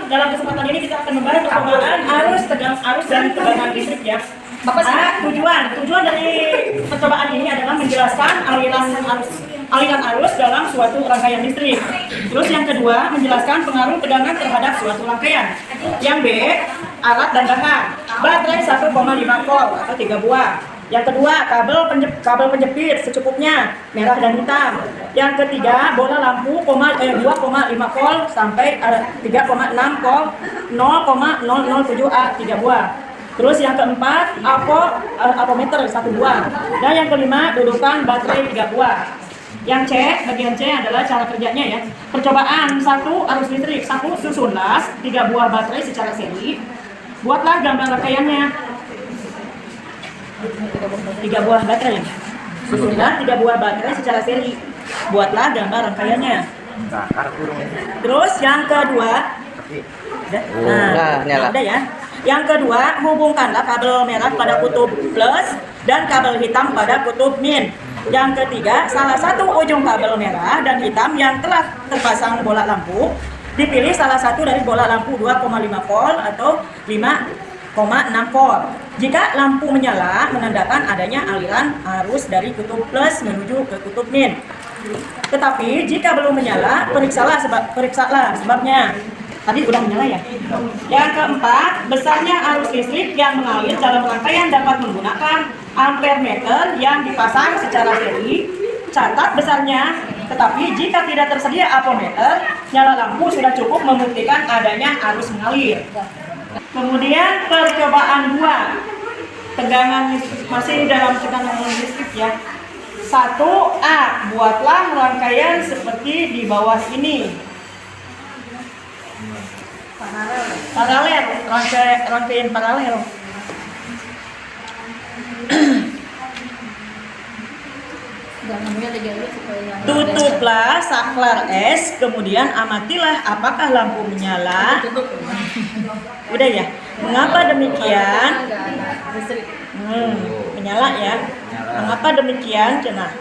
dalam kesempatan ini kita akan membahas perkembangan arus dan tegangan listrik ya. Tujuan dari percobaan ini adalah menjelaskan aliran arus dalam suatu rangkaian listrik. Terus yang kedua, menjelaskan pengaruh tegangan terhadap suatu rangkaian. Yang B, alat dan bahan. Baterai 1,5 volt atau 3 buah. Yang kedua, kabel penjepit secukupnya, merah dan hitam. Yang ketiga, bola lampu 2,5 volt sampai 3,6 volt 0,007 A 3 buah. Terus yang keempat, apometer 1 buah. Dan yang kelima, dudukan baterai 3 buah. Yang C, bagian C adalah cara kerjanya ya. Percobaan 1 arus listrik. 1. Susunlah 3 buah baterai secara seri. Buatlah gambar rangkaiannya. 3 buah baterai. Susunlah 3 buah baterai secara seri. Buatlah gambar rangkaiannya. Terus yang kedua, udah ya. Yang kedua, hubungkanlah kabel merah pada kutub plus dan kabel hitam pada kutub min. Yang ketiga, salah satu ujung kabel merah dan hitam yang telah terpasang bola lampu, dipilih salah satu dari bola lampu 2,5 volt atau 5,6 volt. Jika lampu menyala, menandakan adanya aliran arus dari kutub plus menuju ke kutub min. Tetapi jika belum menyala, periksalah sebabnya. Tadi udah menyala ya. Yang keempat, besarnya arus listrik yang mengalir dalam rangkaian dapat menggunakan ampere meter yang dipasang secara seri. Catat besarnya. Tetapi jika tidak tersedia apometer, nyala lampu sudah cukup membuktikan adanya arus mengalir. Kemudian percobaan 2, tegangan masih dalam tegangan listrik ya. 1A, buatlah rangkaian seperti di bawah ini. Paralel, rangkaian paralel. Tutuplah saklar es, kemudian amatilah apakah lampu menyala. Udah ya. Mengapa demikian? Menyala ya. Mengapa demikian? Cenah.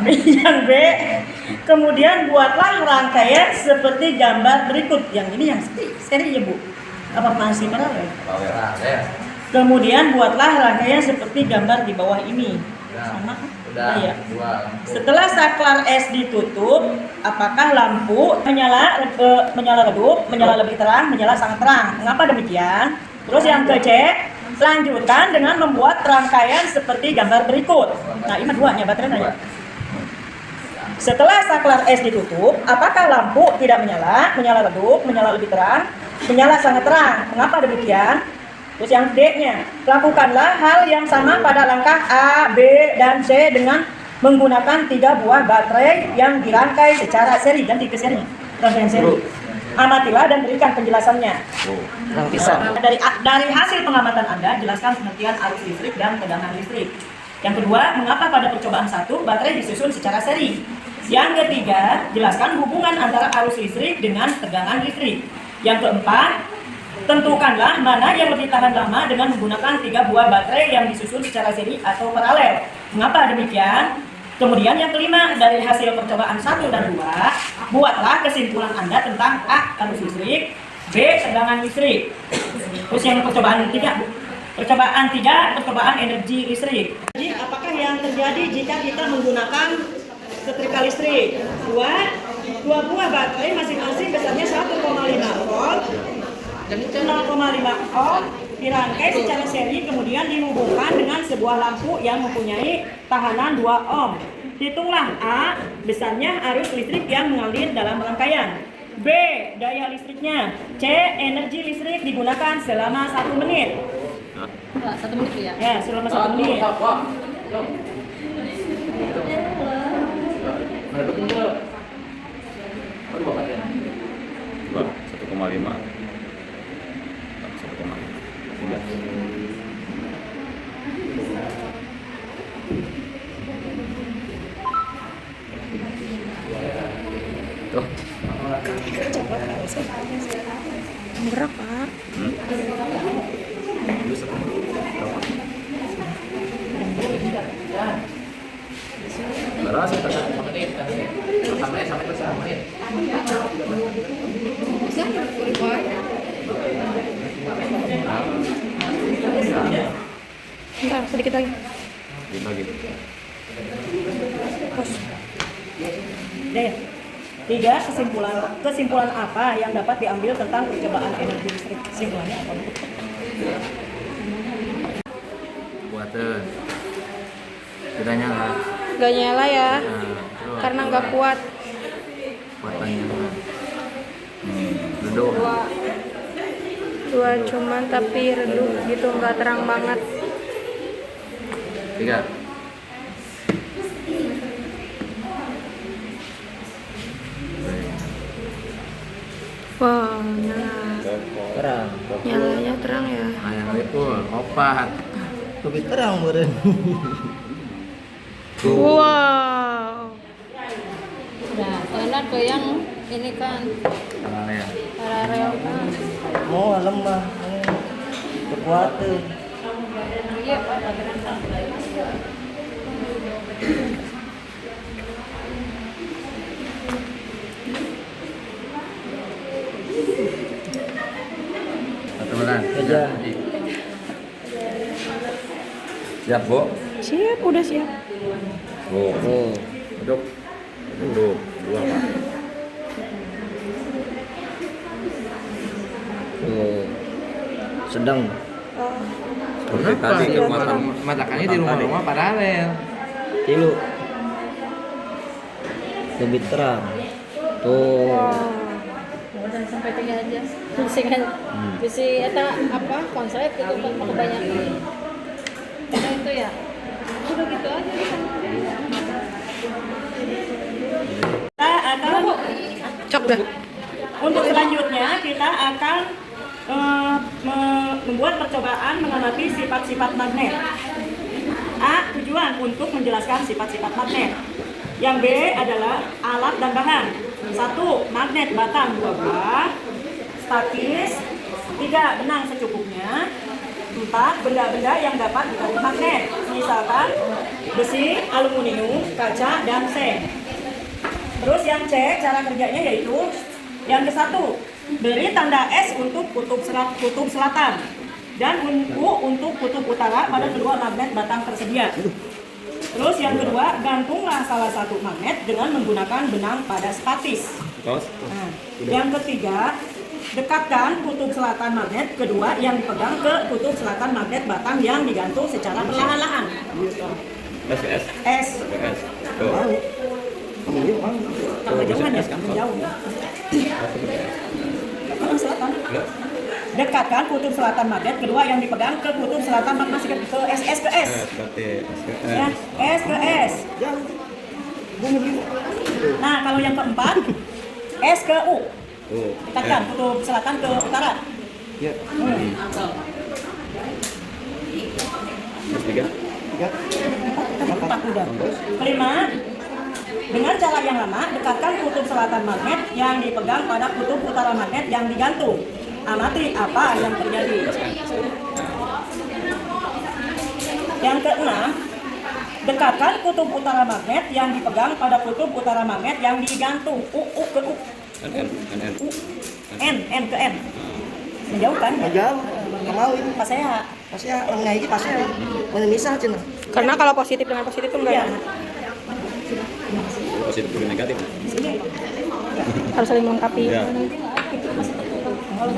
Yang B, kemudian buatlah rangkaian seperti gambar berikut. Yang ini yang seri ya Bu? Apa masih paralel? Kemudian buatlah rangkaian seperti gambar di bawah ini. Sama? Ya. Setelah saklar es ditutup, apakah lampu menyala redup, menyala lebih terang, menyala sangat terang? Mengapa demikian? Terus yang ke C, lanjutkan dengan membuat rangkaian seperti gambar berikut. Nah, ini duanya baterainya. Setelah saklar es ditutup, apakah lampu tidak menyala, menyala redup, menyala lebih terang, menyala sangat terang? Mengapa demikian? Terus yang D-nya, lakukanlah hal yang sama pada langkah A, B, dan C dengan menggunakan 3 buah baterai yang dirangkai secara seri. Ganti ke seri, rangkaian seri. Amatilah dan berikan penjelasannya. Dari hasil pengamatan Anda, jelaskan pengertian arus listrik dan tegangan listrik. Yang kedua, mengapa pada percobaan 1 baterai disusun secara seri. Yang ketiga, jelaskan hubungan antara arus listrik dengan tegangan listrik. Yang keempat, tentukanlah mana yang lebih tahan lama dengan menggunakan 3 buah baterai yang disusun secara seri atau paralel. Mengapa demikian? Kemudian yang kelima, dari hasil percobaan 1 dan 2, buatlah kesimpulan Anda tentang A, arus listrik, B, tegangan listrik. Terus yang percobaan 3, percobaan energi listrik. Jadi apakah yang terjadi jika kita menggunakan setrika listrik? Dua buah baterai masing-masing besarnya 1,5 volt dan 0,5 volt dirangkai secara seri, kemudian dihubungkan dengan sebuah lampu yang mempunyai tahanan 2 ohm. Hitunglah A, besarnya arus listrik yang mengalir dalam rangkaian. B, daya listriknya. C, energi listrik digunakan selama 1 menit. 1 menit ya? Ya, selama 1 menit. Berapa? Terus kita menit sampai berapa menit? Bisa record. Bentar, sedikit lagi. Gitu. Terus. Deh. 3. Kesimpulan apa yang dapat diambil tentang percobaan energi listrik? Kesimpulannya apa? Buatan. Kita nyala. Gak nyala ya, Nah, karena nggak kuat. Buatannya. Duduk. Dua cuman tapi redup gitu, nggak terang banget. 3. Wow, nyala. Terang. Nyalanya terang ya. Nah, yang itu opat. Lebih terang meureun. Wow. Nah, enak ke yang ini kan Nah, ya. rel kan. Oh, lemah. Kekuatan. Iya, Pak. Satu bulan. Aja. Siap, Bu. Siap, udah siap. Bu. Oh, Duduk. Duduk. 2, Pak. tuh. Sedang. Seperti tadi kekuatan matakannya di rumah-rumah paralel. Tilu. Lebih terang. Tuh. Udah sampai 3 aja. Bisi eta apa? Konslet gitu kan kebanyakan. Nah, itu ya. Udah gitu aja. Kita akan Cok dah. untuk selanjutnya kita akan membuat percobaan mengamati sifat-sifat magnet. A. Tujuan untuk menjelaskan sifat-sifat magnet. Yang B adalah alat dan bahan. 1. Magnet batang 2 buah, statis. 3. Benang secukupnya. 4. Benda-benda yang dapat ditarik magnet, misalkan besi, aluminium, kaca, dan seng. Terus yang C, cara kerjanya yaitu yang ke-1, beri tanda S untuk kutub selatan dan U untuk kutub utara pada kedua magnet batang tersedia. Terus yang kedua, gantunglah salah satu magnet dengan menggunakan benang pada statis. Nah, yang ketiga, dekatkan kutub selatan magnet kedua yang dipegang ke kutub selatan magnet batang yang digantung secara perlahan-lahan. S. Kalau kejauhan ya, jauh. Selatan. Dekatkan kutub selatan magnet kedua yang dipegang ke kutub selatan magnet masih ke S ke S. Ya, S ke S. Nah, kalau yang keempat, S ke U. Dekatkan kutub selatan ke utara. Empat udah. Kelima, dengan cara yang lama, dekatkan kutub selatan magnet yang dipegang pada kutub utara magnet yang digantung. Amati apa yang terjadi. Yang keenam, dekatkan kutub utara magnet yang dipegang pada kutub utara magnet yang digantung. U ke U. N ke N. Menjauhkan? Jauh. Mau ini Pas saya. pasnya mengaiki pasnya memisah cenah. Karena kalau positif dengan positif tuh enggak Iya. enak. Positif dan negatif. Harus saling melengkapi. Ya. Kalau